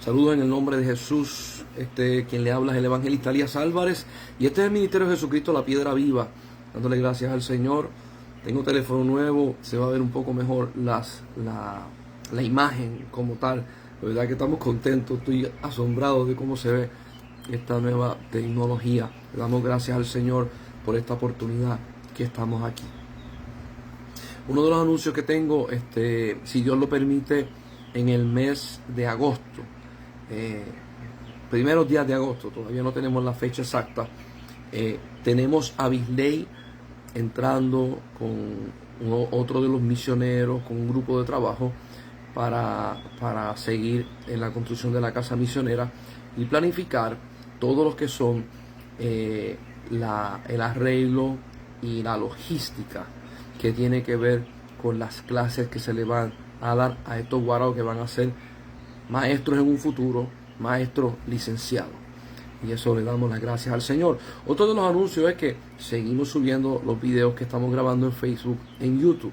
Saludos en el nombre de Jesús. Quien le habla es el evangelista Elías Álvarez. Y este es el Ministerio de Jesucristo, la Piedra Viva. Dándole gracias al Señor. Tengo teléfono nuevo. Se va a ver un poco mejor la imagen como tal. La verdad que estamos contentos. Estoy asombrado de cómo se ve esta nueva tecnología. Le damos gracias al Señor por esta oportunidad que estamos aquí. Uno de los anuncios que tengo, si Dios lo permite, en el mes de agosto, primeros días de agosto, todavía no tenemos la fecha exacta, tenemos a Bisley entrando con otro de los misioneros, con un grupo de trabajo para seguir en la construcción de la casa misionera y planificar todo lo que son el arreglo y la logística que tiene que ver con las clases que se le van a dar a estos guaraos que van a ser maestros en un futuro, maestros licenciados. Y eso le damos las gracias al Señor. Otro de los anuncios es que seguimos subiendo los videos que estamos grabando en Facebook, en YouTube.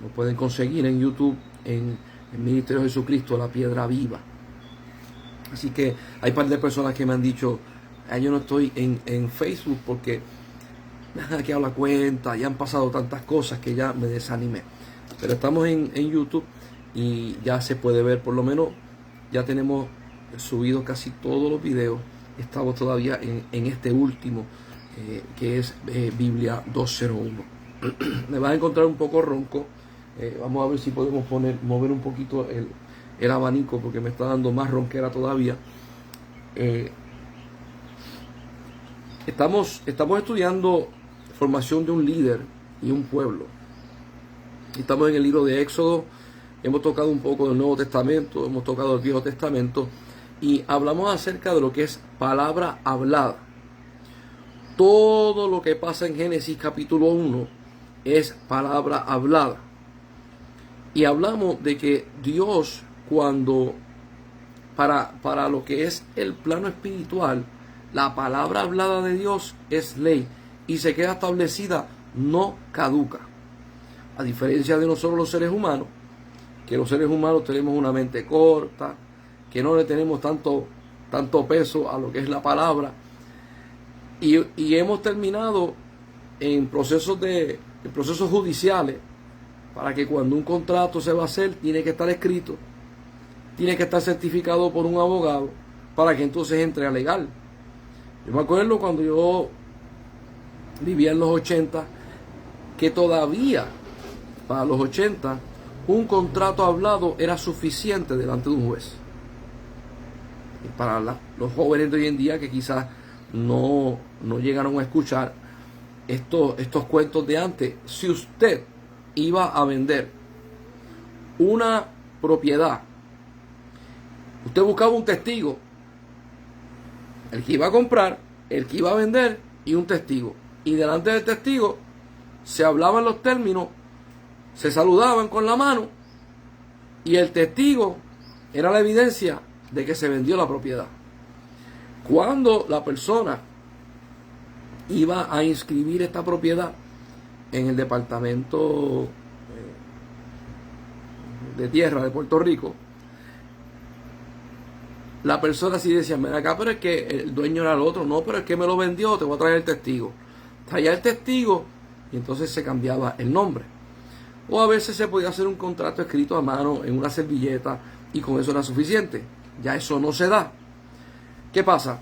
Nos pueden conseguir en YouTube, en el Ministerio de Jesucristo, la Piedra Viva. Así que hay un par de personas que me han dicho, yo no estoy en Facebook porque me han hackeado la cuenta, ya han pasado tantas cosas que ya me desanimé. Pero estamos en YouTube y ya se puede ver, por lo menos ya tenemos subido casi todos los videos. Estamos todavía en este último, que es Biblia 201. Me vas a encontrar un poco ronco. Vamos a ver si podemos mover un poquito el abanico porque me está dando más ronquera todavía. Estamos estudiando formación de un líder y un pueblo. Estamos en el libro de Éxodo. Hemos tocado un poco del Nuevo Testamento, hemos tocado el Viejo Testamento y hablamos acerca de lo que es palabra hablada. Todo lo que pasa en Génesis capítulo 1 es palabra hablada. Y hablamos de que Dios, cuando para lo que es el plano espiritual, la palabra hablada de Dios es ley y se queda establecida, no caduca. A diferencia de nosotros los seres humanos, que los seres humanos tenemos una mente corta, que no le tenemos tanto peso a lo que es la palabra, y hemos terminado en procesos judiciales, para que cuando un contrato se va a hacer, tiene que estar escrito, tiene que estar certificado por un abogado, para que entonces entre a legal. Yo me acuerdo cuando yo vivía en los 80, que todavía para los 80 un contrato hablado era suficiente delante de un juez. Y para los jóvenes de hoy en día que quizás no llegaron a escuchar estos cuentos de antes, si usted iba a vender una propiedad, usted buscaba un testigo, el que iba a comprar, el que iba a vender y un testigo. Y delante del testigo se hablaban los términos, se saludaban con la mano y el testigo era la evidencia de que se vendió la propiedad. Cuando la persona iba a inscribir esta propiedad en el departamento de tierra de Puerto Rico, la persona sí decía, ven acá, pero es que el dueño era el otro. No, pero es que me lo vendió, te voy a traer el testigo. Traía el testigo y entonces se cambiaba el nombre. O a veces se podía hacer un contrato escrito a mano en una servilleta y con eso era suficiente. Ya eso no se da. ¿Qué pasa?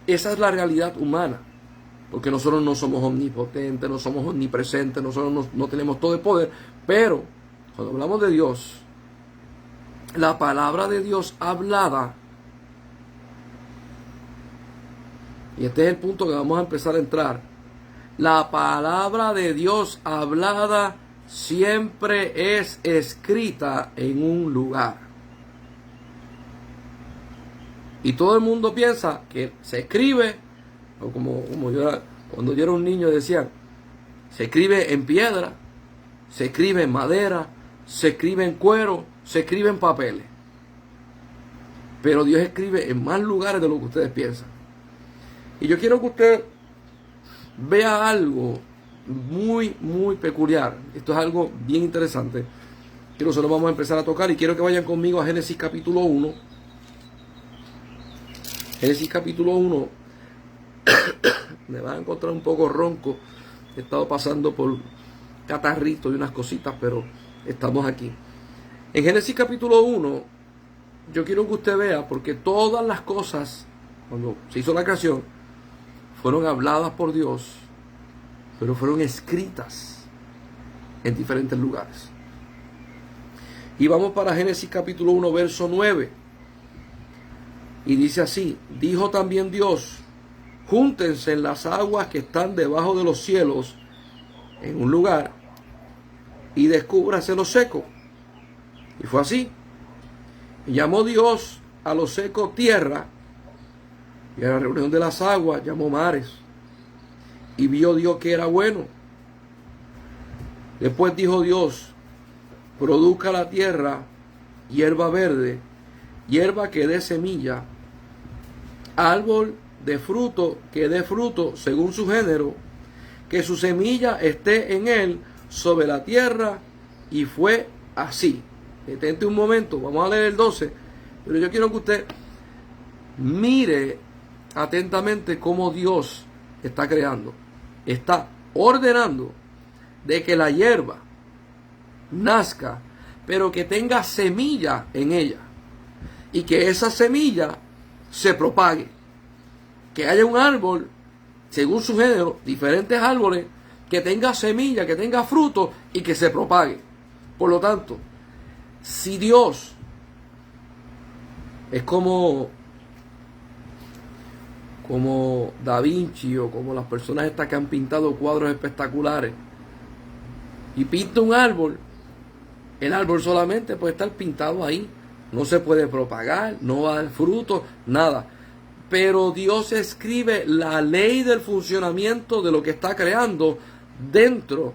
Esa es la realidad humana. Porque nosotros no somos omnipotentes, no somos omnipresentes, nosotros no tenemos todo el poder. Pero cuando hablamos de Dios, la palabra de Dios hablada, y este es el punto que vamos a empezar a entrar, la palabra de Dios hablada siempre es escrita en un lugar. Y todo el mundo piensa que se escribe, o como cuando yo era un niño decían, se escribe en piedra, se escribe en madera, se escribe en cuero, se escribe en papeles. Pero Dios escribe en más lugares de lo que ustedes piensan. Y yo quiero que usted vea algo muy, muy peculiar. Esto es algo bien interesante que nosotros vamos a empezar a tocar y quiero que vayan conmigo a Génesis capítulo 1. Génesis capítulo 1, me van a encontrar un poco ronco. He estado pasando por catarrito y unas cositas, pero estamos aquí. En Génesis capítulo 1, yo quiero que usted vea, porque todas las cosas, cuando se hizo la creación, fueron habladas por Dios, pero fueron escritas en diferentes lugares. Y vamos para Génesis capítulo 1, verso 9. Y dice así: dijo también Dios, júntense las aguas que están debajo de los cielos en un lugar, y descúbrase lo seco. Y fue así. Y llamó Dios a lo seco tierra, y a la reunión de las aguas llamó mares. Y vio Dios que era bueno. Después dijo Dios, produzca la tierra hierba verde, hierba que dé semilla, árbol de fruto que dé fruto según su género, que su semilla esté en él sobre la tierra. Y fue así. Detente un momento, vamos a leer el 12, pero yo quiero que usted mire atentamente cómo Dios está creando, está ordenando de que la hierba nazca, pero que tenga semilla en ella, y que esa semilla se propague, que haya un árbol según su género, diferentes árboles, que tenga semilla, que tenga fruto y que se propague. Por lo tanto, si Dios es como Da Vinci, o como las personas estas que han pintado cuadros espectaculares, y pinta un árbol, el árbol solamente puede estar pintado ahí, no se puede propagar, no va a dar fruto, nada. Pero Dios escribe la ley del funcionamiento de lo que está creando dentro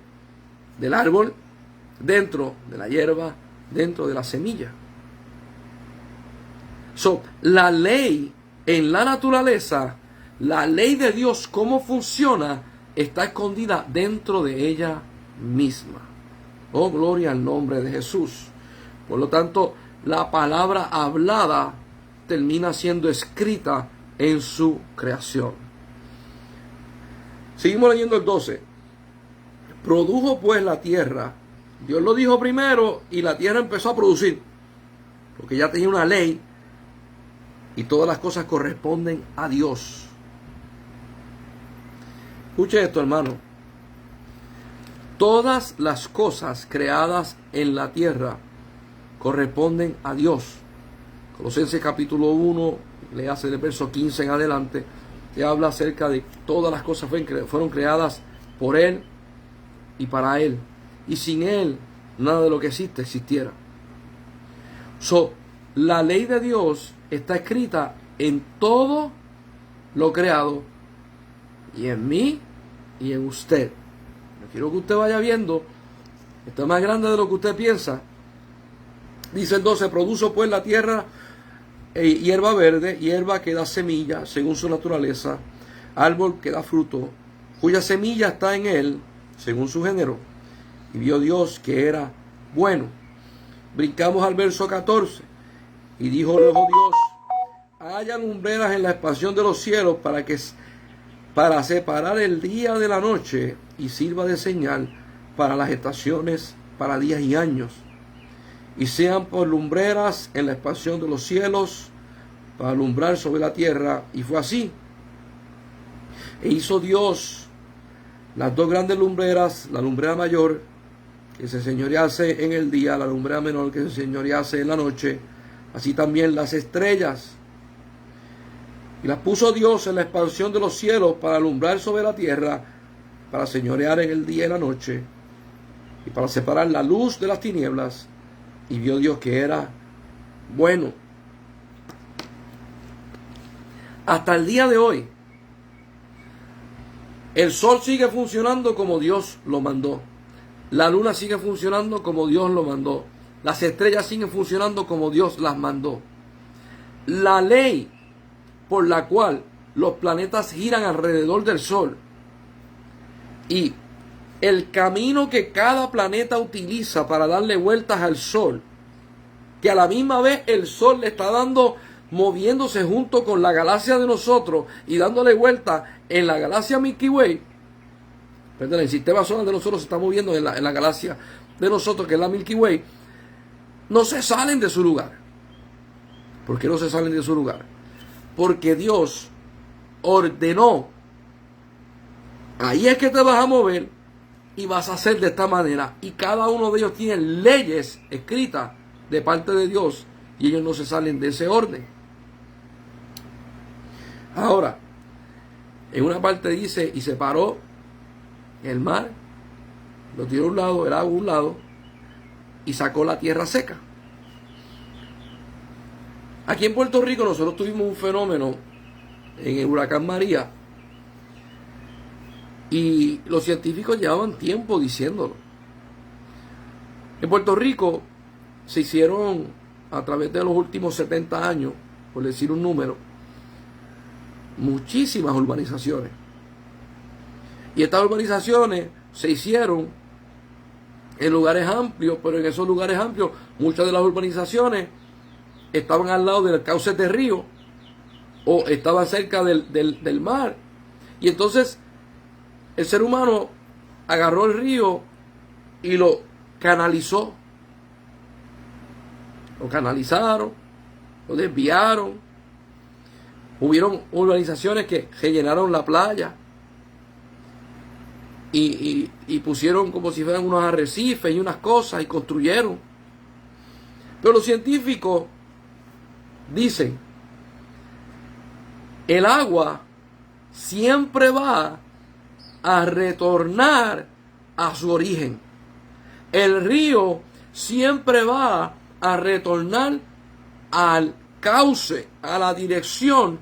del árbol, dentro de la hierba, dentro de la semilla. La ley en la naturaleza, la ley de Dios, cómo funciona, está escondida dentro de ella misma. Oh, gloria al nombre de Jesús. Por lo tanto, la palabra hablada termina siendo escrita en su creación. Seguimos leyendo el 12. Produjo pues la tierra. Dios lo dijo primero y la tierra empezó a producir, porque ya tenía una ley y todas las cosas corresponden a Dios. Escuche esto, hermano. Todas las cosas creadas en la tierra corresponden a Dios. Colosenses capítulo 1, le hace del verso 15 en adelante, te habla acerca de todas las cosas fueron creadas por Él y para Él. Y sin Él, nada de lo que existe existiera. La ley de Dios está escrita en todo lo creado, y en mí y en usted. Yo quiero que usted vaya viendo, esto es más grande de lo que usted piensa. Dice el 12, produjo pues la tierra hierba verde, hierba que da semilla según su naturaleza, árbol que da fruto, cuya semilla está en él según su género. Y vio Dios que era bueno. Brincamos al verso 14. Y dijo luego Dios, haya lumbreras en la expansión de los cielos para separar el día de la noche, y sirva de señal para las estaciones, para días y años. Y sean por lumbreras en la expansión de los cielos, para alumbrar sobre la tierra. Y fue así. E hizo Dios las dos grandes lumbreras, la lumbrera mayor, que se señorease en el día, la lumbrera menor, que se señorease en la noche, así también las estrellas. Y las puso Dios en la expansión de los cielos para alumbrar sobre la tierra, para señorear en el día y la noche, y para separar la luz de las tinieblas. Y vio Dios que era bueno. Hasta el día de hoy, el sol sigue funcionando como Dios lo mandó. La luna sigue funcionando como Dios lo mandó. Las estrellas siguen funcionando como Dios las mandó. La ley por la cual los planetas giran alrededor del sol y el camino que cada planeta utiliza para darle vueltas al sol, que a la misma vez el sol le está dando moviéndose junto con la galaxia de nosotros y dándole vuelta en la galaxia Milky Way, perdón, el sistema solar de nosotros se está moviendo en la galaxia de nosotros, que es la Milky Way, no se salen de su lugar. ¿Por qué no se salen de su lugar? Porque Dios ordenó, ahí es que te vas a mover y vas a hacer de esta manera, y cada uno de ellos tiene leyes escritas de parte de Dios y ellos no se salen de ese orden. Ahora, en una parte dice, y separó el mar, lo tiró a un lado, el agua a un lado, y sacó la tierra seca. Aquí en Puerto Rico nosotros tuvimos un fenómeno en el huracán María, y los científicos llevaban tiempo diciéndolo. En Puerto Rico se hicieron, a través de los últimos 70 años, por decir un número, muchísimas urbanizaciones. Y estas urbanizaciones se hicieron en lugares amplios, pero en esos lugares amplios, muchas de las urbanizaciones estaban al lado del cauce de río o estaban cerca del mar. Y entonces el ser humano agarró el río y lo canalizó. Lo canalizaron, lo desviaron. Hubieron urbanizaciones que rellenaron la playa y pusieron como si fueran unos arrecifes y unas cosas y construyeron. Pero los científicos dicen, el agua siempre va a retornar a su origen. El río siempre va a retornar al cauce, a la dirección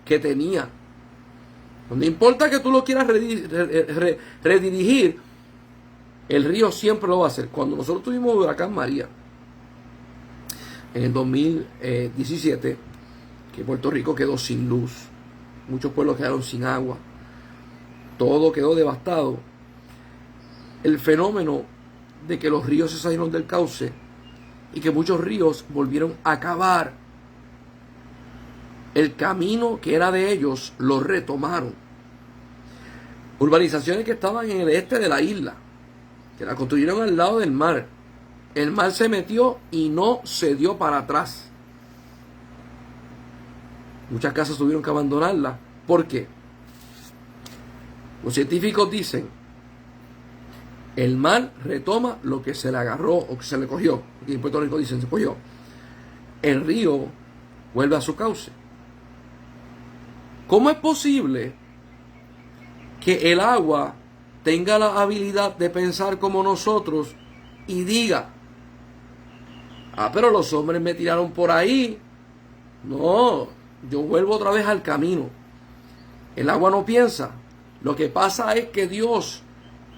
que tenía. No importa que tú lo quieras redirigir, el río siempre lo va a hacer. Cuando nosotros tuvimos el huracán María en el 2017, que Puerto Rico quedó sin luz, muchos pueblos quedaron sin agua, todo quedó devastado. El fenómeno de que los ríos se salieron del cauce y que muchos ríos volvieron a acabar el camino que era de ellos, lo retomaron. Urbanizaciones que estaban en el este de la isla, que la construyeron al lado del mar. El mar se metió y no se dio para atrás. Muchas casas tuvieron que abandonarlas. ¿Por qué? Los científicos dicen, el mar retoma lo que se le agarró o que se le cogió. Aquí en Puerto Rico dicen, se cogió. El río vuelve a su cauce. ¿Cómo es posible que el agua tenga la habilidad de pensar como nosotros y diga, pero los hombres me tiraron por ahí? No, yo vuelvo otra vez al camino. El agua no piensa. Lo que pasa es que Dios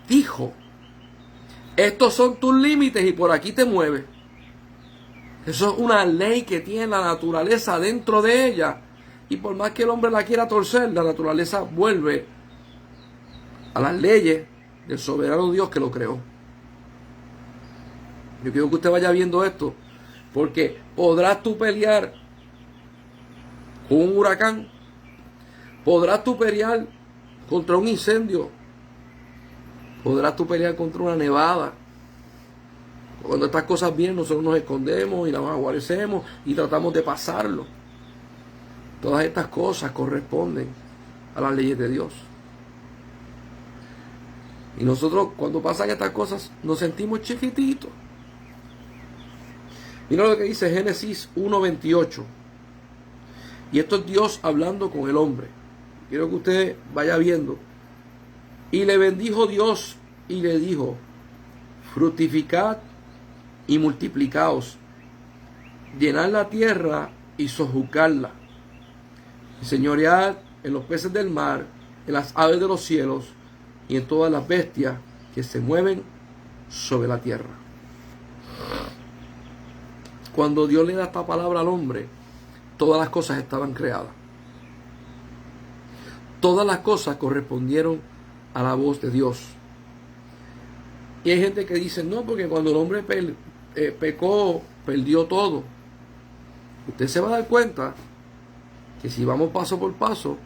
dijo, estos son tus límites y por aquí te mueves. Eso es una ley que tiene la naturaleza dentro de ella. Y por más que el hombre la quiera torcer, la naturaleza vuelve a las leyes del soberano Dios que lo creó. Yo quiero que usted vaya viendo esto, porque podrás tú pelear con un huracán, podrás tú pelear contra un incendio, podrás tú pelear contra una nevada. Cuando estas cosas vienen, nosotros nos escondemos y las aguarecemos y tratamos de pasarlo. Todas estas cosas corresponden a las leyes de Dios. Y nosotros, cuando pasan estas cosas, nos sentimos chiquititos. Mira lo que dice Génesis 1:28. Y esto es Dios hablando con el hombre. Quiero que usted vaya viendo. Y le bendijo Dios y le dijo, fructificad y multiplicaos, llenad la tierra y sojuzgadla, y señoread en los peces del mar, en las aves de los cielos y en todas las bestias que se mueven sobre la tierra. Cuando Dios le da esta palabra al hombre, todas las cosas estaban creadas. Todas las cosas correspondieron a la voz de Dios. Y hay gente que dice, no, porque cuando el hombre pecó, perdió todo. Usted se va a dar cuenta que si vamos paso por paso,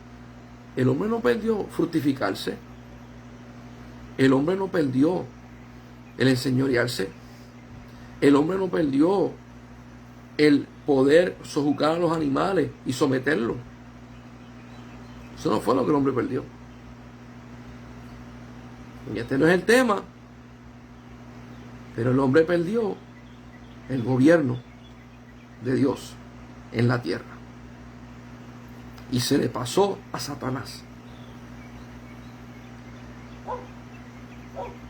el hombre no perdió fructificarse. El hombre no perdió el enseñorearse. El hombre no perdió el poder sojugar a los animales y someterlos. Eso no fue lo que el hombre perdió. Y este no es el tema. Pero el hombre perdió el gobierno de Dios en la tierra. Y se le pasó a Satanás.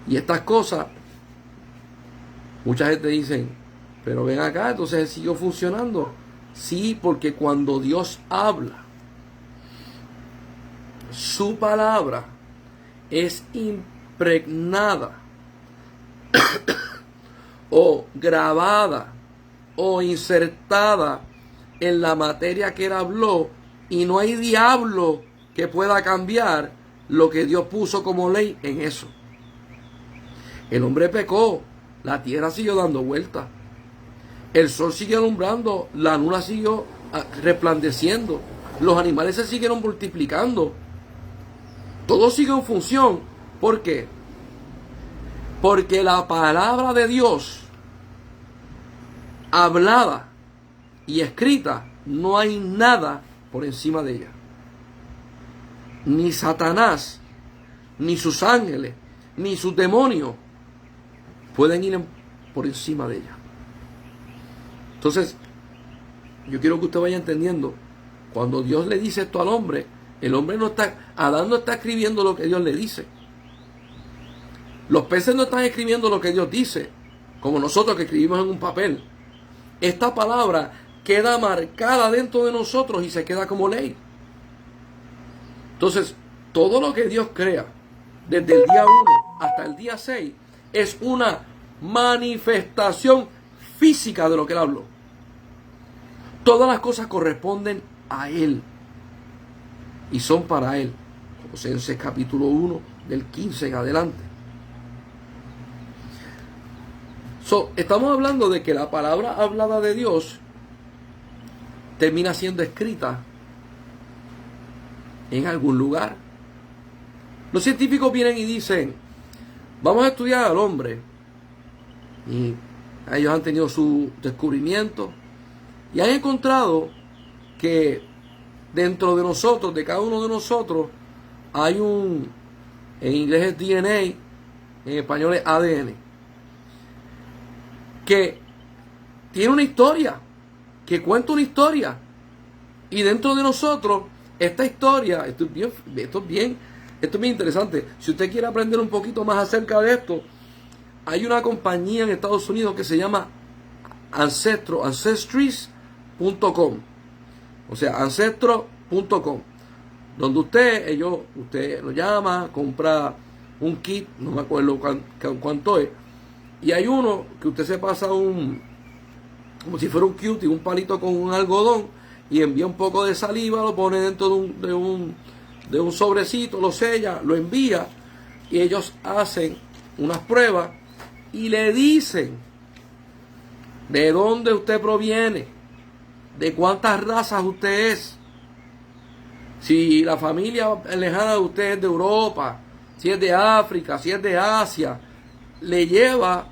Y estas cosas, mucha gente dice, pero ven acá, entonces él siguió funcionando. Sí, porque cuando Dios habla, su palabra es impregnada o grabada o insertada en la materia que él habló, y no hay diablo que pueda cambiar lo que Dios puso como ley en eso. El hombre pecó, la tierra siguió dando vueltas, el sol siguió alumbrando, la luna siguió resplandeciendo, los animales se siguieron multiplicando, todo sigue en función. ¿Por qué? Porque la palabra de Dios, hablada y escrita, no hay nada por encima de ella. Ni Satanás, ni sus ángeles, ni sus demonios pueden ir por encima de ella. Entonces, yo quiero que usted vaya entendiendo, cuando Dios le dice esto al hombre, el hombre no está, Adán no está escribiendo lo que Dios le dice. Los peces no están escribiendo lo que Dios dice, como nosotros que escribimos en un papel. Esta palabra queda marcada dentro de nosotros y se queda como ley. Entonces, todo lo que Dios crea, desde el día 1 hasta el día 6, es una manifestación física de lo que Él habló. Todas las cosas corresponden a Él y son para Él. Colosenses capítulo 1, del 15 en adelante. Estamos hablando de que la palabra hablada de Dios termina siendo escrita en algún lugar. Los científicos vienen y dicen, vamos a estudiar al hombre. Y ellos han tenido su descubrimiento y han encontrado que dentro de nosotros, de cada uno de nosotros, hay en inglés es DNA, en español es ADN, que tiene una historia, que cuenta una historia. Y dentro de nosotros, esta historia, esto es bien interesante. Si usted quiere aprender un poquito más acerca de esto, hay una compañía en Estados Unidos que se llama Ancestries.com. O sea, ancestro.com. Donde usted lo llama, compra un kit, no me acuerdo cuánto es. Y hay uno que usted se pasa como si fuera un cutie, un palito con un algodón, y envía un poco de saliva, lo pone dentro de un sobrecito, lo sella, lo envía, y ellos hacen unas pruebas y le dicen de dónde usted proviene, de cuántas razas usted es, si la familia lejana de usted es de Europa, si es de África, si es de Asia, le lleva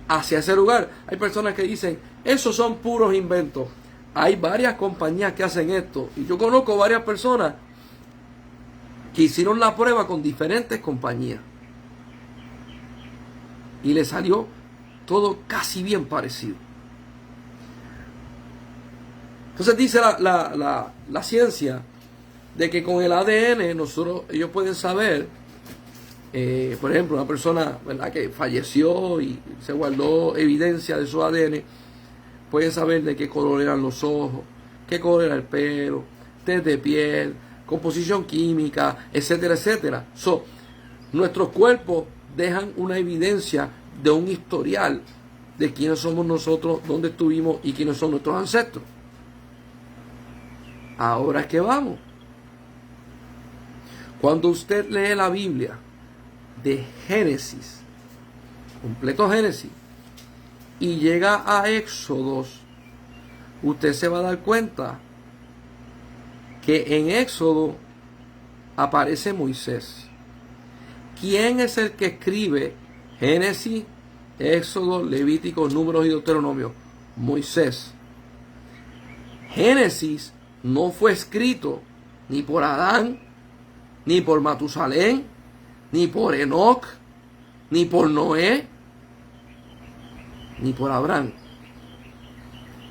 hacia ese lugar. Hay personas que dicen, esos son puros inventos. Hay varias compañías que hacen esto, y yo conozco varias personas que hicieron la prueba con diferentes compañías y le salió todo casi bien parecido. Entonces dice la ciencia de que con el ADN ellos pueden saber, por ejemplo, una persona, ¿verdad?, que falleció y se guardó evidencia de su ADN, pueden saber de qué color eran los ojos, qué color era el pelo, test de piel, composición química, etcétera, etcétera. Nuestros cuerpos dejan una evidencia de un historial de quiénes somos nosotros, dónde estuvimos y quiénes son nuestros ancestros. Ahora es que vamos. Cuando usted lee la Biblia de Génesis, completo Génesis, y llega a Éxodos, usted se va a dar cuenta que en Éxodo aparece Moisés. ¿Quién es el que escribe Génesis, Éxodo, Levítico, Números y Deuteronomio? Moisés. Génesis no fue escrito ni por Adán, ni por Matusalén, ni por Enoc, ni por Noé, ni por Abraham.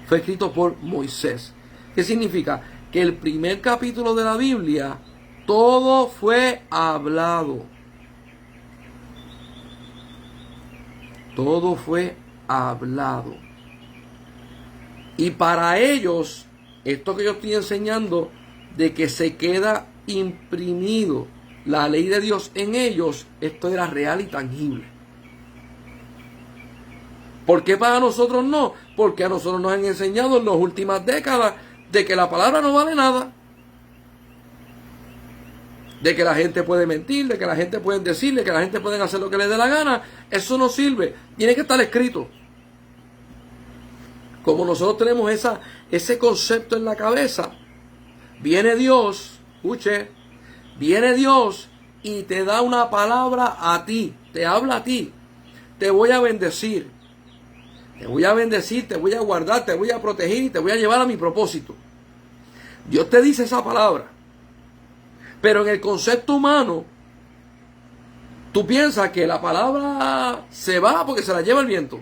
Fue escrito por Moisés. ¿Qué significa? Que el primer capítulo de la Biblia, todo fue hablado. Todo fue hablado. Y para ellos, esto que yo estoy enseñando, de que se queda imprimido la ley de Dios en ellos, esto era real y tangible. ¿Por qué para nosotros no? Porque a nosotros nos han enseñado en las últimas décadas de que la palabra no vale nada. De que la gente puede mentir, de que la gente puede decirle, que la gente puede hacer lo que le dé la gana. Eso no sirve. Tiene que estar escrito. Como nosotros tenemos ese concepto en la cabeza, viene Dios, escuche, viene Dios y te da una palabra a ti, te habla a ti. Te voy a bendecir. Te voy a bendecir, te voy a guardar, te voy a proteger y te voy a llevar a mi propósito. Dios te dice esa palabra. Pero en el concepto humano, tú piensas que la palabra se va porque se la lleva el viento.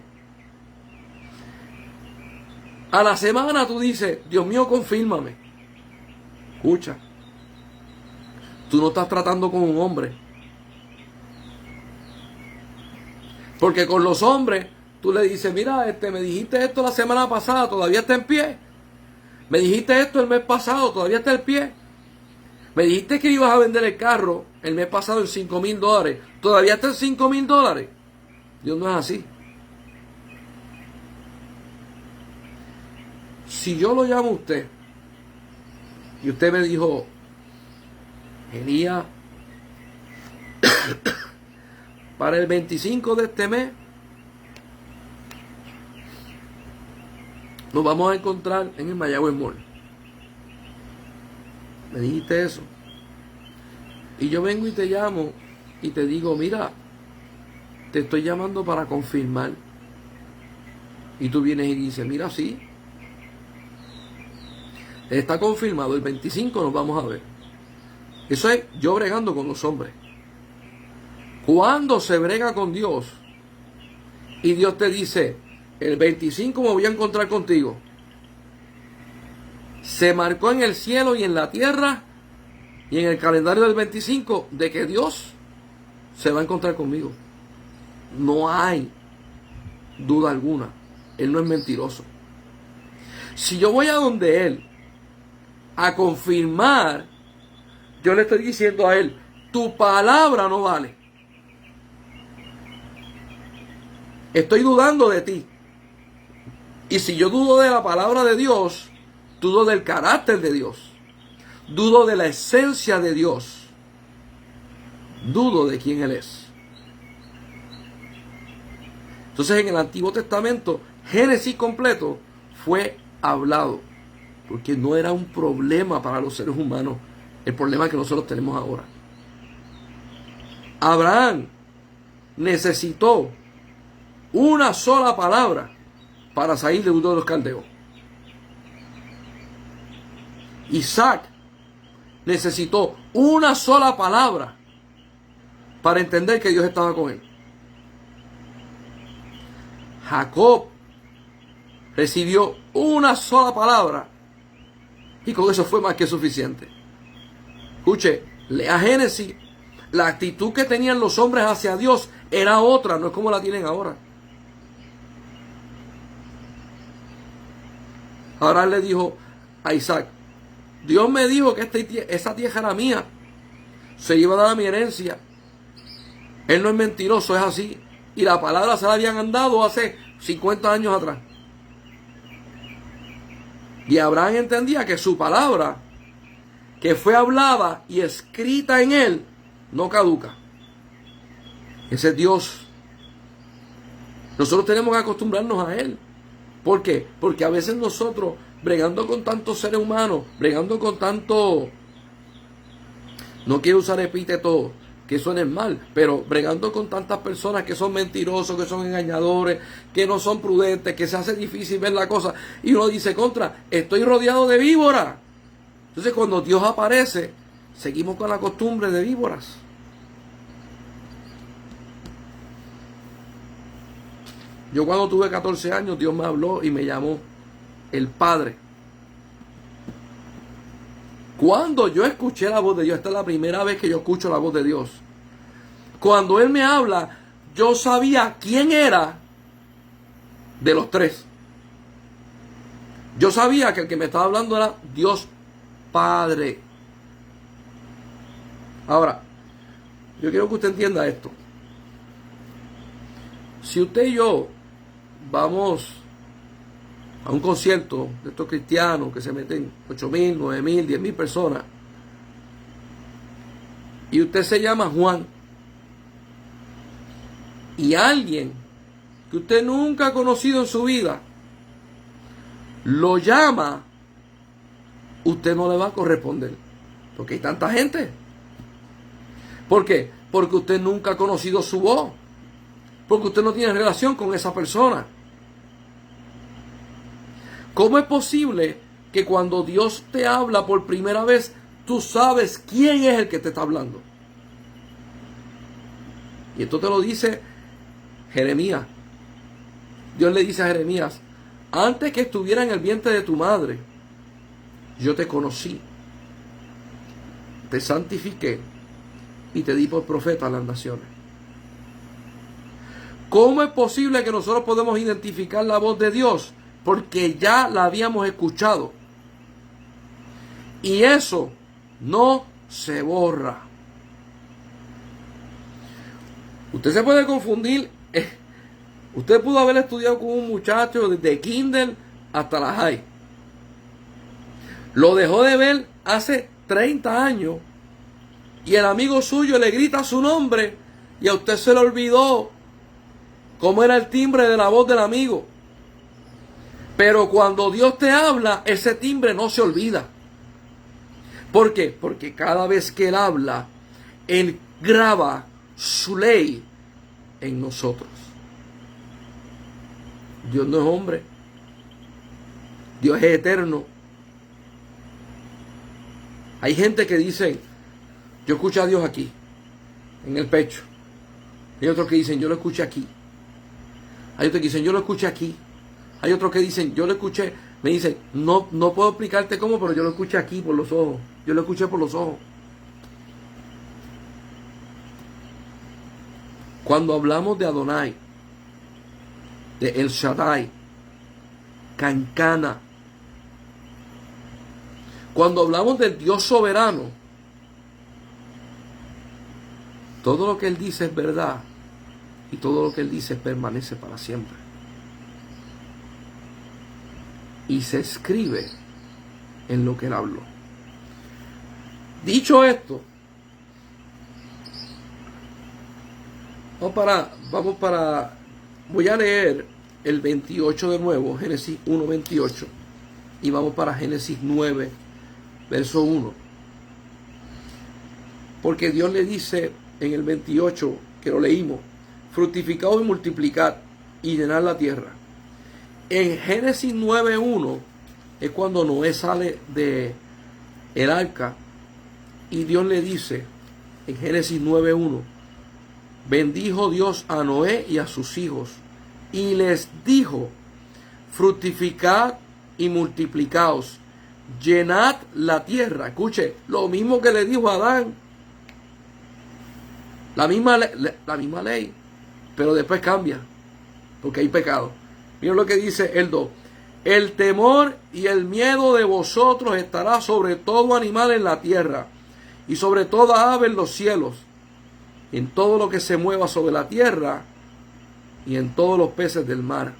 A la semana tú dices, Dios mío, confírmame. Escucha, tú no estás tratando con un hombre. Porque con los hombres, tú le dices, mira, me dijiste esto la semana pasada, todavía está en pie. Me dijiste esto el mes pasado, todavía está en pie. Me dijiste que ibas a vender el carro el mes pasado en $5,000. ¿Todavía está en $5,000? Dios no es así. Si yo lo llamo a usted y usted me dijo, Elías, para el 25 de este mes nos vamos a encontrar en el Mayagüez Mall. Me dijiste eso. Y yo vengo y te llamo y te digo, mira, te estoy llamando para confirmar. Y tú vienes y dices, mira, sí, está confirmado, el 25 nos vamos a ver. Eso es yo bregando con los hombres. Cuando se brega con Dios y Dios te dice, el 25 me voy a encontrar contigo. Se marcó en el cielo y en la tierra y en el calendario del 25 de que Dios se va a encontrar conmigo. No hay duda alguna. Él no es mentiroso. Si yo voy a donde Él a confirmar, yo le estoy diciendo a Él, tu palabra no vale. Estoy dudando de ti. Y si yo dudo de la palabra de Dios, dudo del carácter de Dios, dudo de la esencia de Dios, dudo de quién Él es. Entonces en el Antiguo Testamento, Génesis completo fue hablado, porque no era un problema para los seres humanos, el problema que nosotros tenemos ahora. Abraham necesitó una sola palabra para salir de Ur de los Caldeos. Isaac necesitó una sola palabra para entender que Dios estaba con él. Jacob recibió una sola palabra y con eso fue más que suficiente. Escuche, lea Génesis. La actitud que tenían los hombres hacia Dios era otra, no es como la tienen ahora. Ahora le dijo a Isaac, Dios me dijo que esa tierra era mía, se iba a dar a mi herencia. Él no es mentiroso, es así. Y la palabra se la habían dado hace 50 años atrás. Y Abraham entendía que su palabra, que fue hablada y escrita en él, no caduca. Ese es Dios. Nosotros tenemos que acostumbrarnos a Él. ¿Por qué? Porque a veces nosotros bregando con tantos seres humanos, bregando con tanto, no quiero usar epítetos que suenen mal, pero bregando con tantas personas que son mentirosos, que son engañadores, que no son prudentes, que se hace difícil ver la cosa, y uno dice, contra, estoy rodeado de víboras. Entonces cuando Dios aparece, seguimos con la costumbre de víboras. Yo cuando tuve 14 años, Dios me habló y me llamó el Padre. Cuando yo escuché la voz de Dios, esta es la primera vez que yo escucho la voz de Dios. Cuando Él me habla, yo sabía quién era de los tres. Yo sabía que el que me estaba hablando era Dios Padre. Ahora, yo quiero que usted entienda esto. Si usted y yo vamos a un concierto de estos cristianos que se meten 8,000, 9,000, 10,000 personas, y usted se llama Juan, y alguien que usted nunca ha conocido en su vida lo llama, usted no le va a corresponder, porque hay tanta gente. ¿Por qué? Porque usted nunca ha conocido su voz, porque usted no tiene relación con esa persona. ¿Cómo es posible que cuando Dios te habla por primera vez, tú sabes quién es el que te está hablando? Y esto te lo dice Jeremías. Dios le dice a Jeremías, antes que estuviera en el vientre de tu madre, yo te conocí, te santifiqué y te di por profeta a las naciones. ¿Cómo es posible que nosotros podemos identificar la voz de Dios? Porque ya la habíamos escuchado. Y eso no se borra. Usted se puede confundir. Usted pudo haber estudiado con un muchacho desde kinder hasta la high. Lo dejó de ver hace 30 años. Y el amigo suyo le grita su nombre. Y a usted se le olvidó cómo era el timbre de la voz del amigo. Pero cuando Dios te habla, ese timbre no se olvida. ¿Por qué? Porque cada vez que Él habla, Él graba su ley en nosotros. Dios no es hombre. Dios es eterno. Hay gente que dice, yo escucho a Dios aquí, en el pecho. Hay otros que dicen, yo lo escuché aquí. Hay otros que dicen, yo lo escuché aquí. Hay otros que dicen, yo lo escuché, me dicen, no puedo explicarte cómo, pero yo lo escuché aquí por los ojos. Yo lo escuché por los ojos. Cuando hablamos de Adonai, de El Shaddai, Cancana, cuando hablamos del Dios soberano, todo lo que Él dice es verdad y todo lo que Él dice permanece para siempre. Y se escribe en lo que Él habló. Dicho esto, voy a leer el 28 de nuevo, Génesis 1:28, y vamos para Génesis 9, verso 1. Porque Dios le dice en el 28, que lo leímos, fructificaos y multiplicad y llenad la tierra. En Génesis 9:1 es cuando Noé sale de el arca y Dios le dice en Génesis 9:1, bendijo Dios a Noé y a sus hijos y les dijo, fructificad y multiplicaos, llenad la tierra. Escuche, lo mismo que le dijo a Adán, la misma ley, pero después cambia, porque hay pecado. Miren lo que dice el 2. El temor y el miedo de vosotros estará sobre todo animal en la tierra, y sobre toda ave en los cielos, en todo lo que se mueva sobre la tierra, y en todos los peces del mar.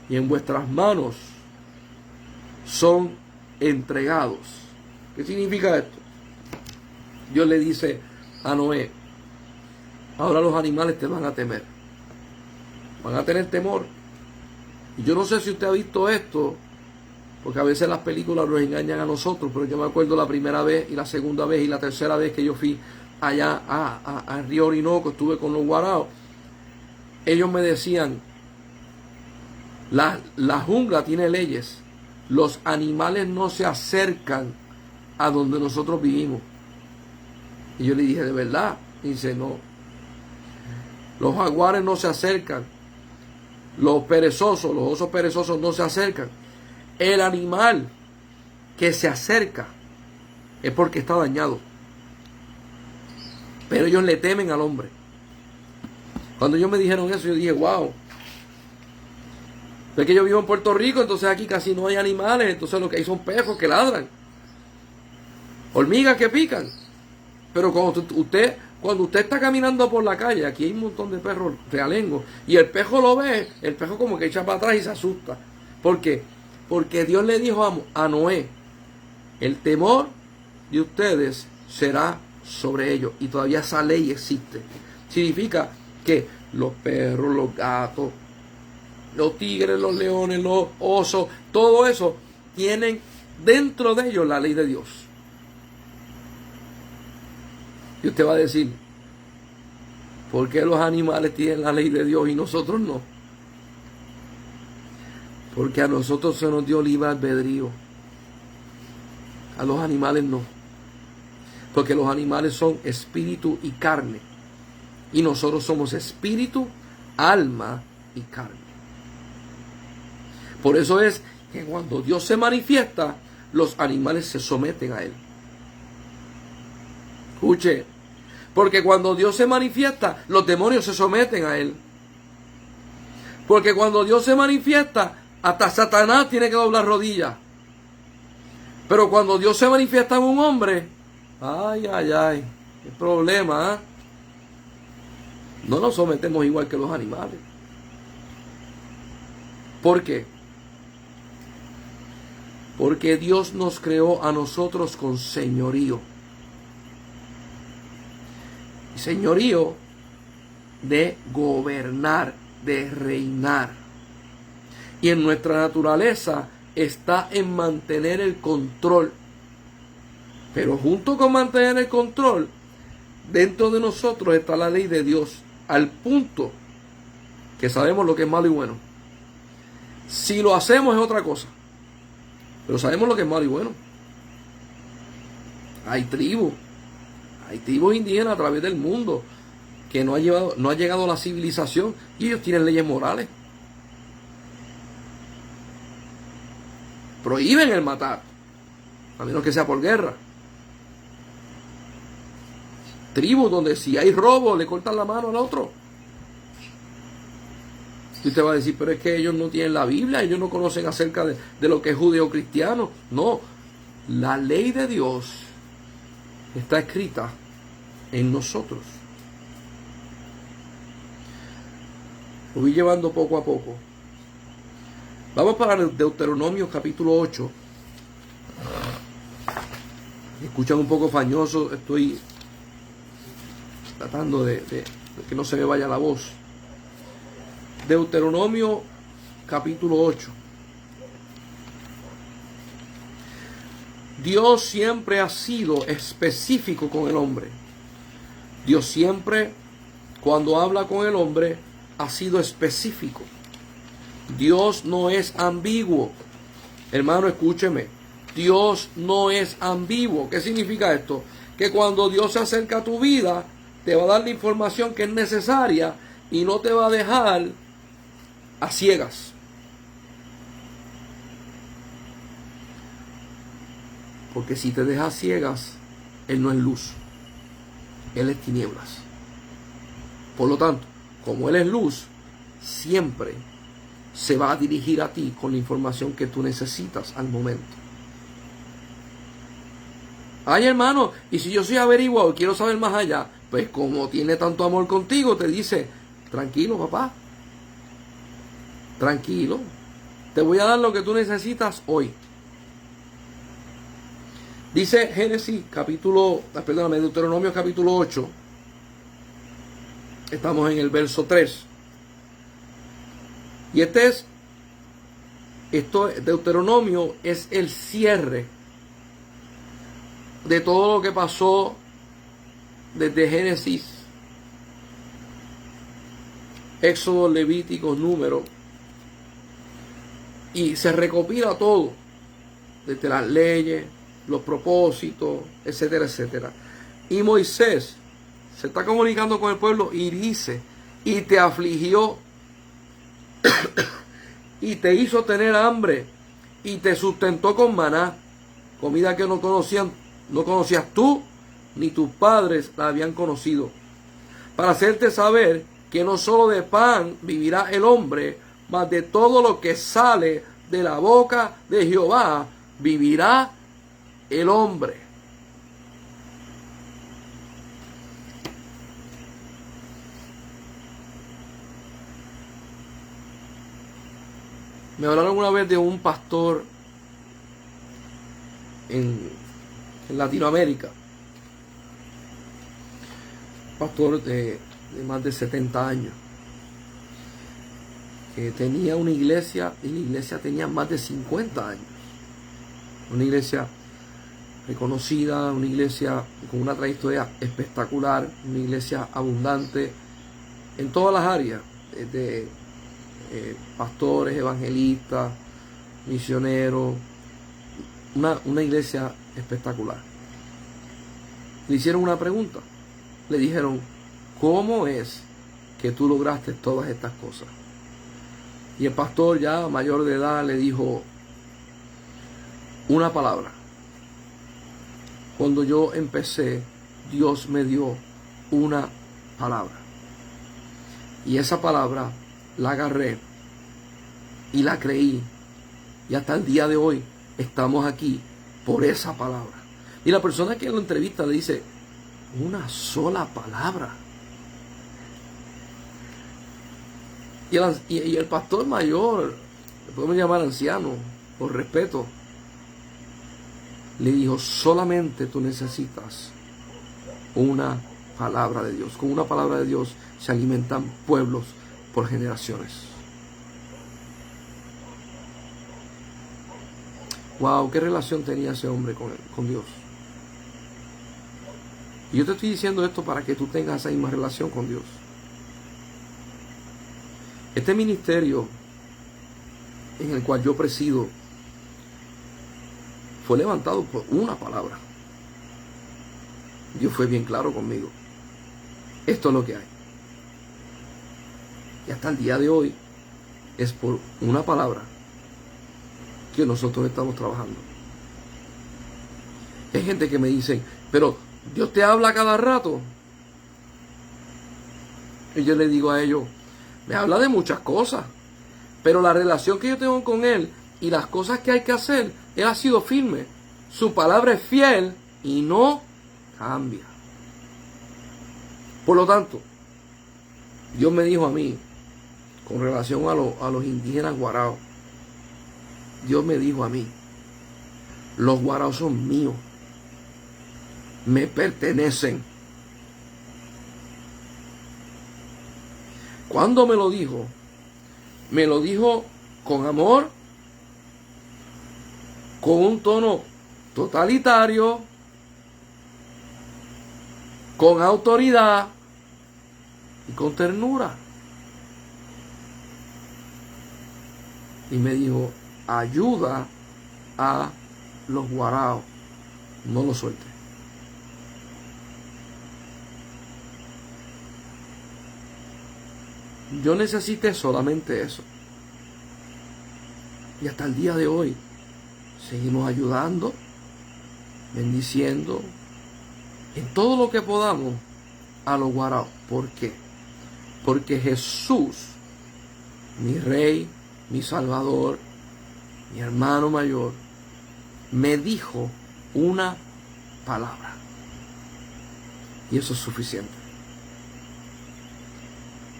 Y en vuestras manos son entregados. ¿Qué significa esto? Dios le dice a Noé, ahora los animales te van a temer. Van a tener temor. Y yo no sé si usted ha visto esto, porque a veces las películas nos engañan a nosotros, pero yo me acuerdo la primera vez y la segunda vez y la tercera vez que yo fui allá a Río Orinoco, estuve con los guaraos, ellos me decían, la jungla tiene leyes, los animales no se acercan a donde nosotros vivimos. Y yo le dije, ¿de verdad? Y dice, no. Los jaguares no se acercan. Los perezosos, los osos perezosos no se acercan. El animal que se acerca es porque está dañado. Pero ellos le temen al hombre. Cuando ellos me dijeron eso, yo dije, wow. Es que yo vivo en Puerto Rico, entonces aquí casi no hay animales, entonces lo que hay son perros que ladran, hormigas que pican. Pero cuando usted está caminando por la calle, aquí hay un montón de perros realengos, y el perro lo ve, el perro como que echa para atrás y se asusta. ¿Por qué? Porque Dios le dijo a Noé, el temor de ustedes será sobre ellos, y todavía esa ley existe. Significa que los perros, los gatos, los tigres, los leones, los osos, todo eso tienen dentro de ellos la ley de Dios. Y usted va a decir, ¿por qué los animales tienen la ley de Dios y nosotros no? Porque a nosotros se nos dio libre albedrío. A los animales no. Porque los animales son espíritu y carne. Y nosotros somos espíritu, alma y carne. Por eso es que cuando Dios se manifiesta, los animales se someten a Él. Escuche, porque cuando Dios se manifiesta, los demonios se someten a Él. Porque cuando Dios se manifiesta, hasta Satanás tiene que doblar rodillas. Pero cuando Dios se manifiesta en un hombre, ay, ay, ay, qué problema, ¿eh? No nos sometemos igual que los animales. ¿Por qué? Porque Dios nos creó a nosotros con señorío. Señorío de gobernar, de reinar. Y en nuestra naturaleza está en mantener el control. Pero junto con mantener el control, dentro de nosotros está la ley de Dios, al punto que sabemos lo que es malo y bueno. Si lo hacemos es otra cosa, pero sabemos lo que es malo y bueno. Hay tribus indígenas a través del mundo que no ha llegado la civilización y ellos tienen leyes morales. Prohíben el matar, a menos que sea por guerra. Tribus donde si hay robo le cortan la mano al otro. Y usted va a decir, pero es que ellos no tienen la Biblia, ellos no conocen acerca de lo que es judeo-cristiano. No, la ley de Dios está escrita en nosotros. Lo voy llevando poco a poco. Vamos para el Deuteronomio capítulo 8. Escuchan un poco fañoso, estoy tratando de que no se me vaya la voz. Deuteronomio capítulo 8. Dios siempre ha sido específico con el hombre. Dios siempre, cuando habla con el hombre, ha sido específico. Dios no es ambiguo. Hermano, escúcheme. Dios no es ambiguo. ¿Qué significa esto? Que cuando Dios se acerca a tu vida, te va a dar la información que es necesaria y no te va a dejar a ciegas. Porque si te deja ciegas, Él no es luz. Él es tinieblas. Por lo tanto, como Él es luz, siempre se va a dirigir a ti con la información que tú necesitas al momento. Ay, hermano, y si yo soy averiguado y quiero saber más allá, pues como tiene tanto amor contigo, te dice, tranquilo, papá. Tranquilo. Te voy a dar lo que tú necesitas hoy. Dice Deuteronomio capítulo 8. Estamos en el verso 3. Y este es Deuteronomio es el cierre de todo lo que pasó desde Génesis, Éxodo, Levítico, Número, y se recopila todo, desde las leyes, los propósitos, etcétera, etcétera. Y Moisés se está comunicando con el pueblo y dice, y te afligió, y te hizo tener hambre, y te sustentó con maná, comida que no conocías tú, ni tus padres la habían conocido, para hacerte saber que no solo de pan vivirá el hombre, mas de todo lo que sale de la boca de Jehová vivirá el hombre. Me hablaron una vez de un pastor en Latinoamérica, pastor de más de 70 años, que tenía una iglesia, y la iglesia tenía más de 50 años. Una iglesia reconocida, una iglesia con una trayectoria espectacular, una iglesia abundante en todas las áreas, desde pastores, evangelistas, misioneros, una iglesia espectacular. Le hicieron una pregunta, le dijeron, ¿cómo es que tú lograste todas estas cosas? Y el pastor, ya mayor de edad, le dijo una palabra. Cuando yo empecé, Dios me dio una palabra. Y esa palabra la agarré y la creí. Y hasta el día de hoy estamos aquí por esa palabra. Y la persona que lo entrevista le dice, una sola palabra. Y el pastor mayor, le podemos llamar anciano, por respeto, le dijo, solamente tú necesitas una palabra de Dios. Con una palabra de Dios se alimentan pueblos por generaciones. Wow, qué relación tenía ese hombre con Dios. Y yo te estoy diciendo esto para que tú tengas esa misma relación con Dios. Este ministerio en el cual yo presido fue levantado por una palabra. Dios fue bien claro conmigo. Esto es lo que hay. Y hasta el día de hoy es por una palabra que nosotros estamos trabajando. Hay gente que me dice, pero Dios te habla cada rato. Y yo le digo a ellos, me habla de muchas cosas, pero la relación que yo tengo con Él y las cosas que hay que hacer, Él ha sido firme. Su palabra es fiel y no cambia. Por lo tanto, Dios me dijo a mí, con relación a los indígenas guaraos, Dios me dijo a mí, los guaraos son míos, me pertenecen. ¿Cuándo me lo dijo? Me lo dijo con amor, con un tono totalitario, con autoridad y con ternura. Y me dijo, ayuda a los guaraos, no los sueltes. Yo necesité solamente eso. Y hasta el día de hoy seguimos ayudando, bendiciendo, en todo lo que podamos a los guaraos. ¿Por qué? Porque Jesús, mi Rey, mi Salvador, mi hermano mayor, me dijo una palabra. Y eso es suficiente.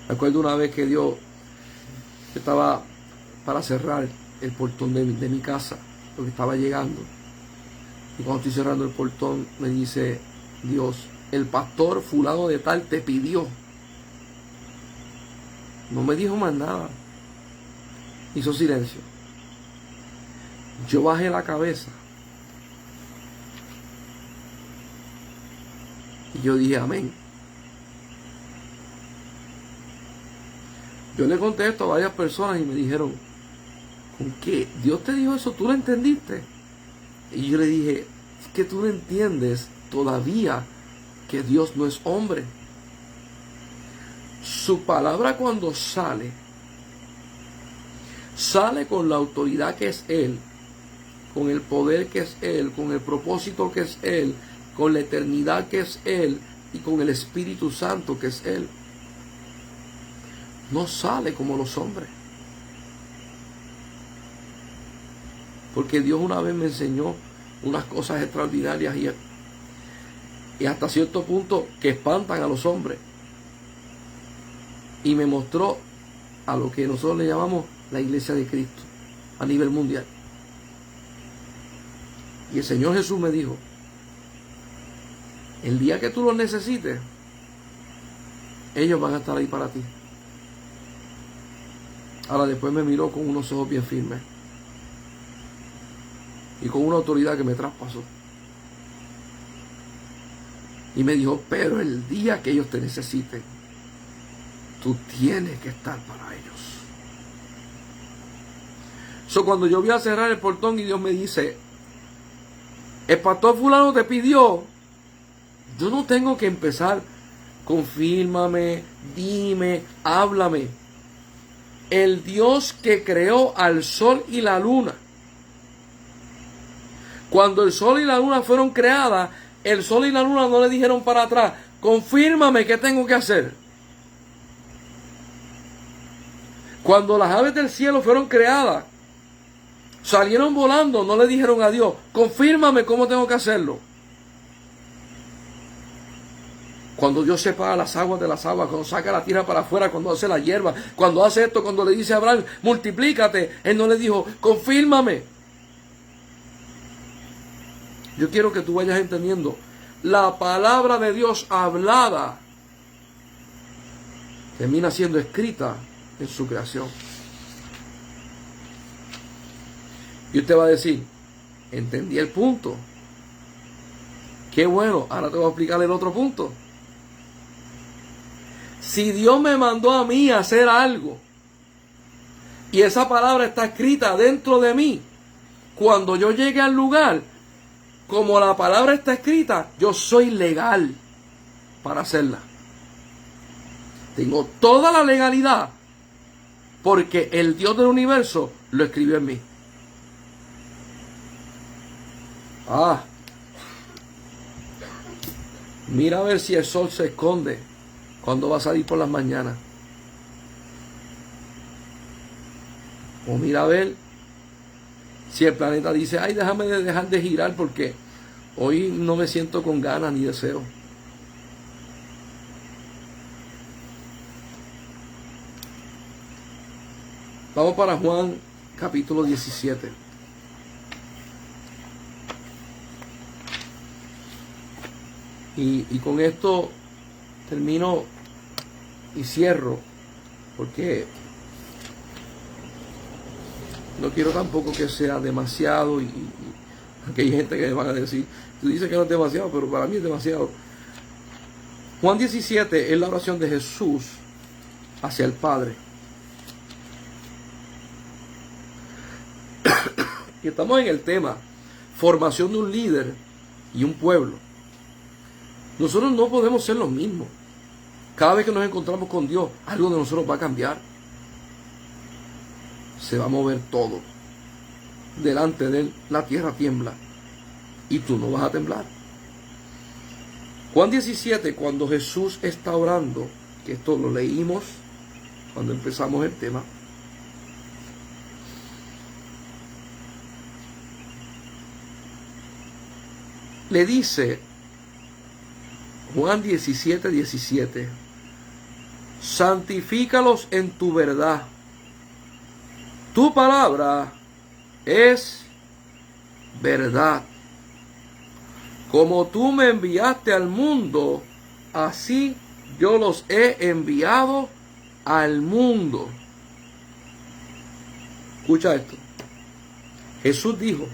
Me acuerdo una vez que Dios estaba para cerrar el portón de mi casa, porque estaba llegando. Y cuando estoy cerrando el portón, me dice Dios, el pastor fulano de tal te pidió. No me dijo más nada. Hizo silencio. Yo bajé la cabeza y yo dije amén. Yo le conté esto a varias personas y me dijeron, ¿con qué? ¿Dios te dijo eso? ¿Tú lo entendiste? Y yo le dije, es que tú no entiendes todavía que Dios no es hombre. Su palabra cuando sale con la autoridad que es Él, con el poder que es Él, con el propósito que es Él, con la eternidad que es Él y con el Espíritu Santo que es Él. No sale como los hombres. Porque Dios una vez me enseñó unas cosas extraordinarias y hasta cierto punto que espantan a los hombres. Y me mostró a lo que nosotros le llamamos la iglesia de Cristo a nivel mundial. Y el Señor Jesús me dijo, el día que tú los necesites, ellos van a estar ahí para ti. Ahora después me miró con unos ojos bien firmes y con una autoridad que me traspasó. Y me dijo, pero el día que ellos te necesiten, tú tienes que estar para ellos. Cuando yo voy a cerrar el portón y Dios me dice, el pastor fulano te pidió, yo no tengo que empezar, confírmame, dime, háblame. El Dios que creó al sol y la luna. Cuando el sol y la luna fueron creadas, el sol y la luna no le dijeron para atrás, confírmame qué tengo que hacer. Cuando las aves del cielo fueron creadas, salieron volando, no le dijeron a Dios, confírmame cómo tengo que hacerlo. Cuando Dios separa las aguas de las aguas, cuando saca la tierra para afuera, cuando hace la hierba, cuando hace esto, cuando le dice a Abraham, multiplícate, Él no le dijo, confírmame. Yo quiero que tú vayas entendiendo, la palabra de Dios hablada termina siendo escrita en su creación. Y usted va a decir, entendí el punto. Qué bueno, ahora te voy a explicar el otro punto. Si Dios me mandó a mí a hacer algo y esa palabra está escrita dentro de mí, cuando yo llegue al lugar, como la palabra está escrita, yo soy legal para hacerla. Tengo toda la legalidad porque el Dios del universo lo escribió en mí. Mira a ver si el sol se esconde cuando va a salir por las mañanas. O mira a ver si el planeta dice, ay, déjame dejar de girar porque hoy no me siento con ganas ni deseo. Vamos para Juan capítulo 17. Y con esto termino y cierro, porque no quiero tampoco que sea demasiado, y porque hay gente que me van a decir, tú dices que no es demasiado, pero para mí es demasiado. Juan 17 es la oración de Jesús hacia el Padre. Y estamos en el tema, formación de un líder y un pueblo. Nosotros no podemos ser los mismos. Cada vez que nos encontramos con Dios, algo de nosotros va a cambiar. Se va a mover todo. Delante de Él, la tierra tiembla. Y tú no vas a temblar. Juan 17, cuando Jesús está orando, que esto lo leímos cuando empezamos el tema. Le dice, Juan 17, 17, santifícalos en tu verdad. Tu palabra es verdad. Como tú me enviaste al mundo, así yo los he enviado al mundo. Escucha esto. Jesús dijo,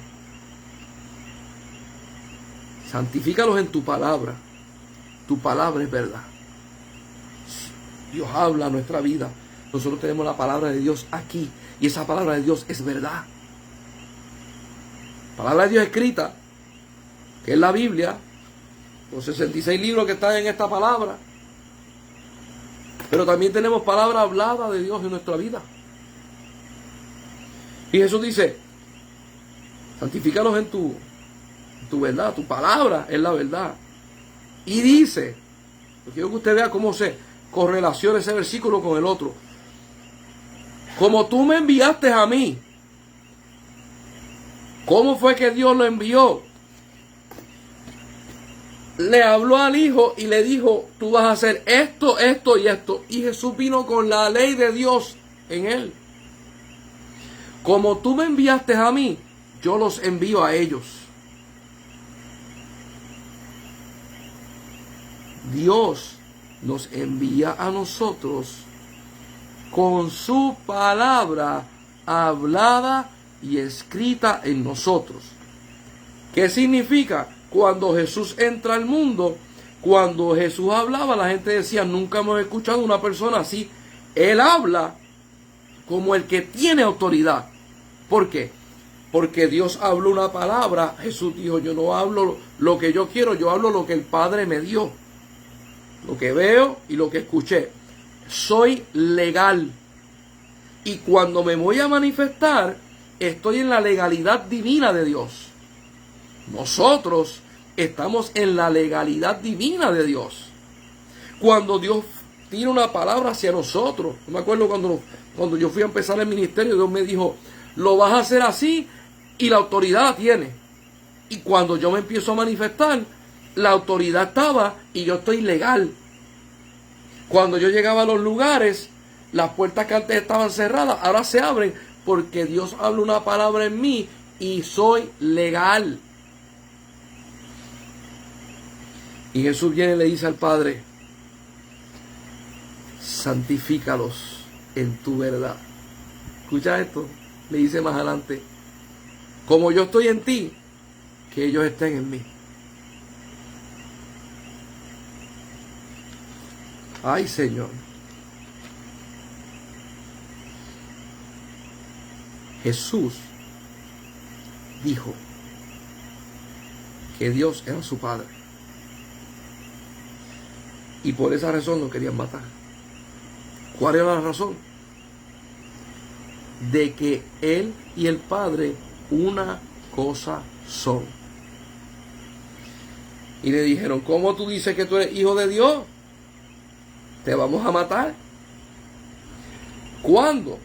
santifícalos en tu palabra es verdad. Dios habla a nuestra vida, nosotros tenemos la palabra de Dios aquí, y esa palabra de Dios es verdad. Palabra de Dios escrita, que es la Biblia, los 66 libros que están en esta palabra. Pero también tenemos palabra hablada de Dios en nuestra vida. Y Jesús dice, santifícalos en tu verdad, tu palabra es la verdad. Y dice, yo quiero que usted vea cómo se correlaciona ese versículo con el otro. Como tú me enviaste a mí. ¿Cómo fue que Dios lo envió? Le habló al Hijo y le dijo, tú vas a hacer esto, esto y esto. Y Jesús vino con la ley de Dios en él. Como tú me enviaste a mí, yo los envío a ellos. Dios nos envía a nosotros con su palabra hablada y escrita en nosotros. ¿Qué significa? Cuando Jesús entra al mundo, cuando Jesús hablaba, la gente decía, nunca hemos escuchado a una persona así. Él habla como el que tiene autoridad. ¿Por qué? Porque Dios habló una palabra. Jesús dijo, yo no hablo lo que yo quiero, yo hablo lo que el Padre me dio. Lo que veo y lo que escuché. Soy legal. Y cuando me voy a manifestar, estoy en la legalidad divina de Dios. Nosotros estamos en la legalidad divina de Dios. Cuando Dios tiene una palabra hacia nosotros. Yo me acuerdo cuando yo fui a empezar el ministerio, Dios me dijo, lo vas a hacer así y la autoridad la tiene. Y cuando yo me empiezo a manifestar, la autoridad estaba y yo estoy legal. Cuando yo llegaba a los lugares, las puertas que antes estaban cerradas, ahora se abren porque Dios habla una palabra en mí y soy legal. Y Jesús viene y le dice al Padre, santifícalos en tu verdad. Escucha esto, le dice más adelante, como yo estoy en ti, que ellos estén en mí. Ay, Señor. Jesús dijo que Dios era su Padre. Y por esa razón lo querían matar. ¿Cuál era la razón? De que Él y el Padre una cosa son. Y le dijeron, ¿cómo tú dices que tú eres hijo de Dios? Te vamos a matar. ¿Cuándo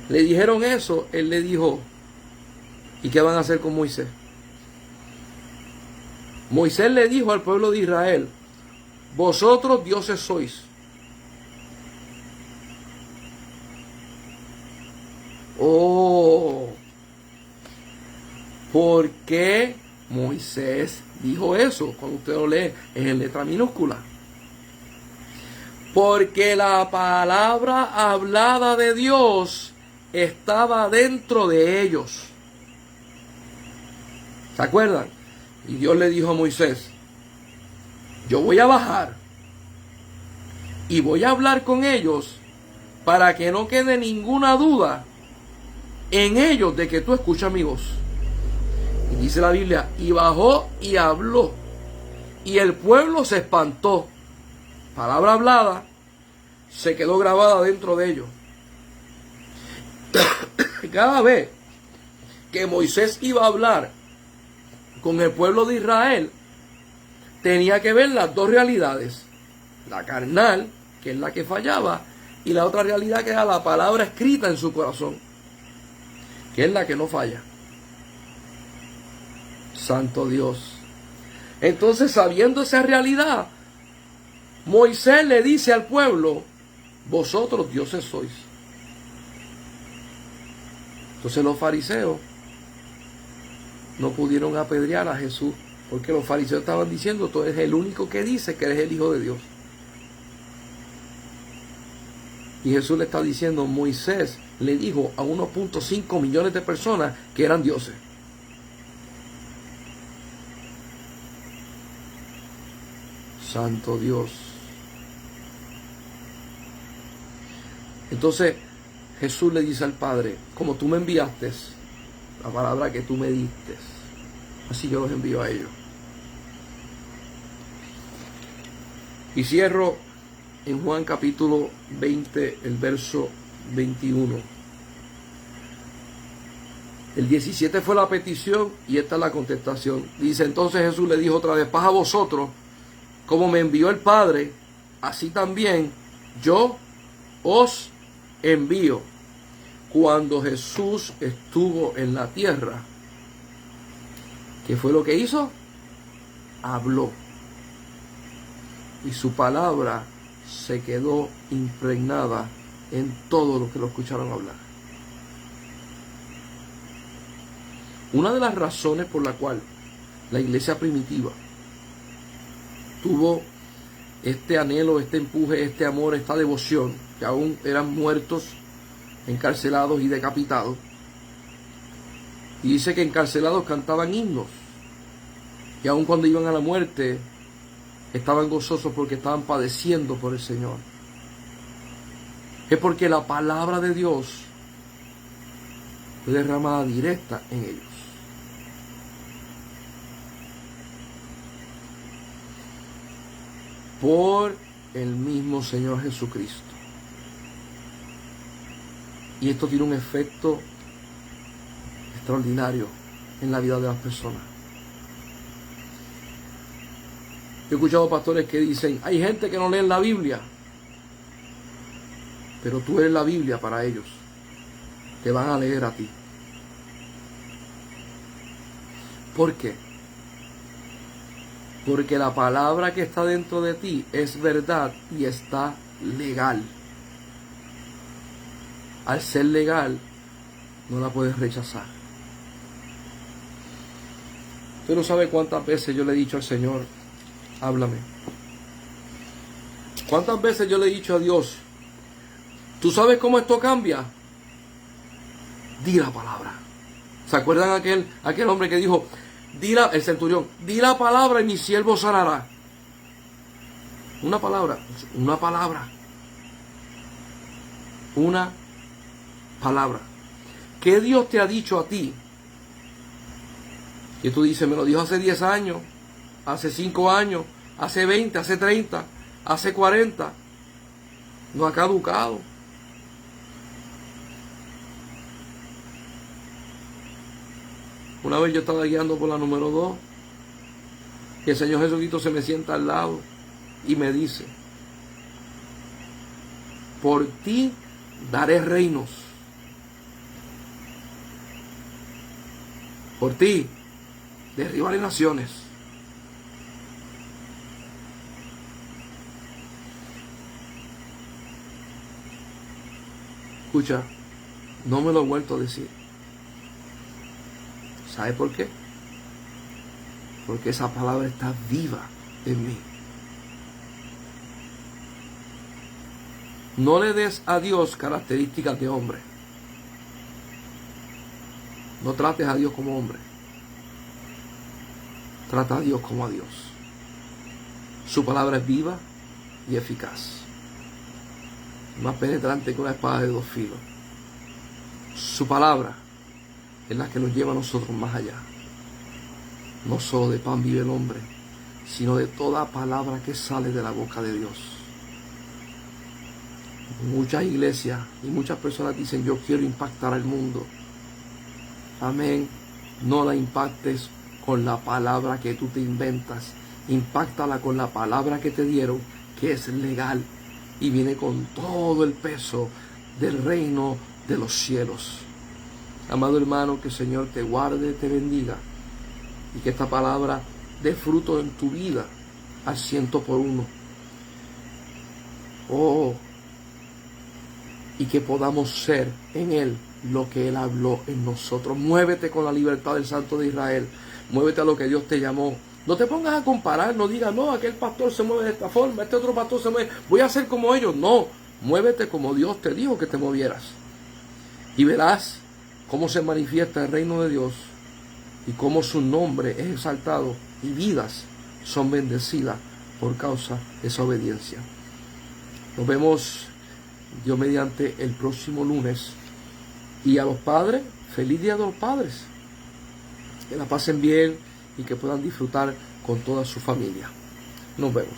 le dijeron eso? Él le dijo, ¿y qué van a hacer con Moisés? Moisés le dijo al pueblo de Israel, vosotros dioses sois. Oh, ¿por qué Moisés dijo eso? Cuando usted lo lee, es en letra minúscula. Porque la palabra hablada de Dios estaba dentro de ellos. ¿Se acuerdan? Y Dios le dijo a Moisés, yo voy a bajar y voy a hablar con ellos para que no quede ninguna duda en ellos de que tú escuchas mi voz. Y dice la Biblia, y bajó y habló, y el pueblo se espantó. Palabra hablada se quedó grabada dentro de ellos. Cada vez que Moisés iba a hablar con el pueblo de Israel, tenía que ver las dos realidades. La carnal, que es la que fallaba, y la otra realidad que era la palabra escrita en su corazón, que es la que no falla. Santo Dios. Entonces, sabiendo esa realidad, Moisés le dice al pueblo, vosotros dioses sois. Entonces los fariseos no pudieron apedrear a Jesús, porque los fariseos estaban diciendo, tú eres el único que dice que eres el Hijo de Dios. Y Jesús le está diciendo, Moisés le dijo a 1.5 millones de personas que eran dioses. Santo Dios. Entonces Jesús le dice al Padre, como tú me enviaste, la palabra que tú me diste, así yo los envío a ellos. Y cierro en Juan capítulo 20, el verso 21. El 17 fue la petición y esta es la contestación. Dice, entonces Jesús le dijo otra vez, paz a vosotros, como me envió el Padre, así también yo os envío. Cuando Jesús estuvo en la tierra, ¿qué fue lo que hizo? Habló. Y su palabra se quedó impregnada en todos los que lo escucharon hablar. Una de las razones por la cual la iglesia primitiva tuvo este anhelo, este empuje, este amor, esta devoción, que aún eran muertos, encarcelados y decapitados. Y dice que encarcelados cantaban himnos. Y aun cuando iban a la muerte, estaban gozosos porque estaban padeciendo por el Señor. Es porque la palabra de Dios fue derramada directa en ellos. Por el mismo Señor Jesucristo. Y esto tiene un efecto extraordinario en la vida de las personas. Yo he escuchado pastores que dicen, hay gente que no lee la Biblia, pero tú eres la Biblia para ellos. Te van a leer a ti. ¿Por qué? Porque la palabra que está dentro de ti es verdad y está legal. Al ser legal, no la puedes rechazar. Usted no sabe cuántas veces yo le he dicho al Señor, háblame. ¿Cuántas veces yo le he dicho a Dios, tú sabes cómo esto cambia? Di la palabra. ¿Se acuerdan aquel hombre que dijo, el centurión, di la palabra y mi siervo sanará? Una palabra, una palabra. Una palabra. ¿Qué Dios te ha dicho a ti? Que tú dices, me lo dijo hace 10 años, hace 5 años, hace 20, hace 30, hace 40. No ha caducado. Una vez yo estaba guiando por la número 2 y el Señor Jesucristo se me sienta al lado y me dice, por ti daré reinos. Por ti derribaré naciones. Escucha, no me lo he vuelto a decir. ¿Sabe por qué? Porque esa palabra está viva en mí. No le des a Dios características de hombre. No trates a Dios como hombre. Trata a Dios como a Dios. Su palabra es viva y eficaz. Más penetrante que una espada de 2 filos. Su palabra es la que nos lleva a nosotros más allá. No solo de pan vive el hombre, sino de toda palabra que sale de la boca de Dios. Muchas iglesias y muchas personas dicen, yo quiero impactar al mundo. Amén. No la impactes con la palabra que tú te inventas. Impáctala con la palabra que te dieron, que es legal y viene con todo el peso del reino de los cielos. Amado hermano, que el Señor te guarde, te bendiga y que esta palabra dé fruto en tu vida al 100%. Oh, y que podamos ser en Él lo que Él habló en nosotros. Muévete con la libertad del Santo de Israel. Muévete a lo que Dios te llamó. No te pongas a comparar, no digas, no, aquel pastor se mueve de esta forma, este otro pastor se mueve, voy a ser como ellos. No, Muévete como Dios te dijo que te movieras. Y verás cómo se manifiesta el reino de Dios y cómo su nombre es exaltado y vidas son bendecidas por causa de esa obediencia. Nos vemos, Dios mediante, el próximo lunes. Y a los padres, feliz Día de los Padres. Que la pasen bien y que puedan disfrutar con toda su familia. Nos vemos.